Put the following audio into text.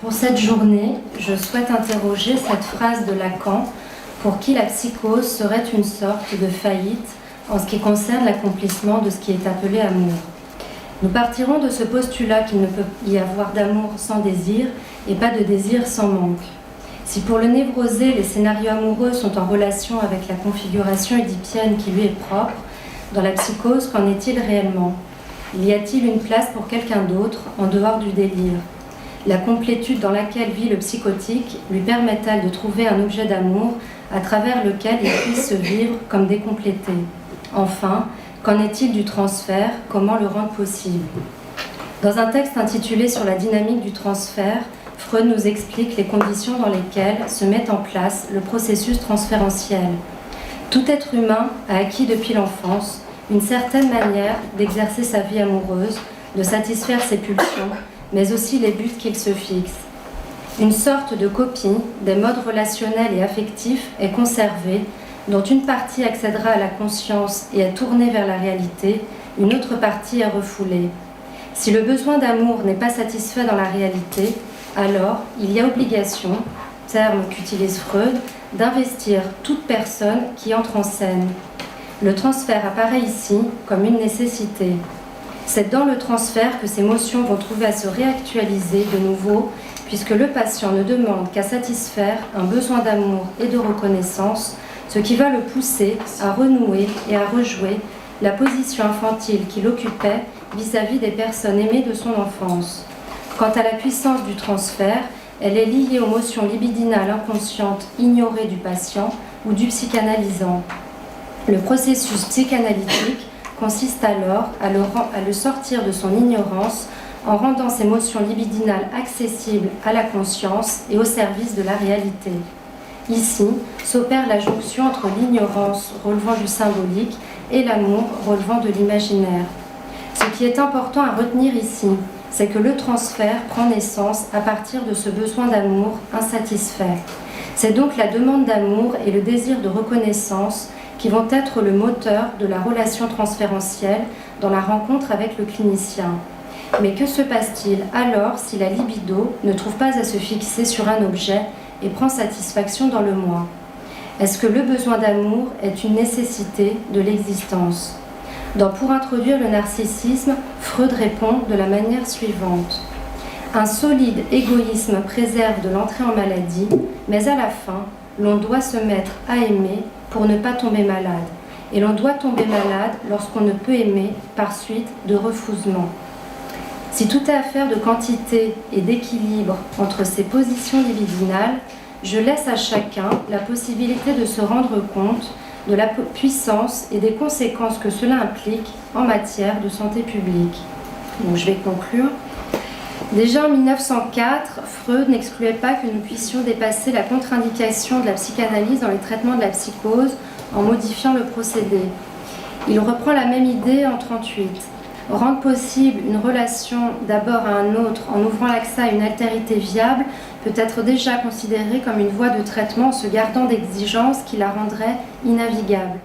Pour cette journée, je souhaite interroger cette phrase de Lacan pour qui la psychose serait une sorte de faillite en ce qui concerne l'accomplissement de ce qui est appelé amour. Nous partirons de ce postulat qu'il ne peut y avoir d'amour sans désir et pas de désir sans manque. Si pour le névrosé, les scénarios amoureux sont en relation avec la configuration édipienne qui lui est propre, dans la psychose, qu'en est-il réellement ? Y a-t-il une place pour quelqu'un d'autre en dehors du délire ? La complétude dans laquelle vit le psychotique lui permet-elle de trouver un objet d'amour à travers lequel il puisse se vivre comme décomplété ? Enfin, qu'en est-il du transfert ? Comment le rendre possible ? Dans un texte intitulé « Sur la dynamique du transfert », Freud nous explique les conditions dans lesquelles se met en place le processus transférentiel. Tout être humain a acquis depuis l'enfance une certaine manière d'exercer sa vie amoureuse, de satisfaire ses pulsions, mais aussi les buts qu'il se fixe. Une sorte de copie des modes relationnels et affectifs est conservée, dont une partie accédera à la conscience et est tournée vers la réalité, une autre partie est refoulée. Si le besoin d'amour n'est pas satisfait dans la réalité, alors il y a obligation, terme qu'utilise Freud, d'investir toute personne qui entre en scène. Le transfert apparaît ici comme une nécessité. C'est dans le transfert que ces notions vont trouver à se réactualiser de nouveau, puisque le patient ne demande qu'à satisfaire un besoin d'amour et de reconnaissance, ce qui va le pousser à renouer et à rejouer la position infantile qu'il occupait vis-à-vis des personnes aimées de son enfance. Quant à la puissance du transfert, elle est liée aux motions libidinales inconscientes ignorées du patient ou du psychanalysant. Le processus psychanalytique consiste alors à le sortir de son ignorance en rendant ces motions libidinales accessibles à la conscience et au service de la réalité. Ici s'opère la jonction entre l'ignorance relevant du symbolique et l'amour relevant de l'imaginaire. Ce qui est important à retenir ici, c'est que le transfert prend naissance à partir de ce besoin d'amour insatisfait. C'est donc la demande d'amour et le désir de reconnaissance qui vont être le moteur de la relation transférentielle dans la rencontre avec le clinicien. Mais que se passe-t-il alors si la libido ne trouve pas à se fixer sur un objet et prend satisfaction dans le moi ? Est-ce que le besoin d'amour est une nécessité de l'existence ? Dans Pour introduire le narcissisme, Freud répond de la manière suivante. Un solide égoïsme préserve de l'entrée en maladie, mais à la fin, l'on doit se mettre à aimer pour ne pas tomber malade. Et l'on doit tomber malade lorsqu'on ne peut aimer par suite de refoulement. Si tout est affaire de quantité et d'équilibre entre ces positions libidinales, je laisse à chacun la possibilité de se rendre compte de la puissance et des conséquences que cela implique en matière de santé publique. Donc je vais conclure. Déjà en 1904, Freud n'excluait pas que nous puissions dépasser la contre-indication de la psychanalyse dans les traitements de la psychose en modifiant le procédé. Il reprend la même idée en 1938. Rendre possible une relation d'abord à un autre en ouvrant l'accès à une altérité viable peut être déjà considéré comme une voie de traitement en se gardant d'exigences qui la rendraient innavigable.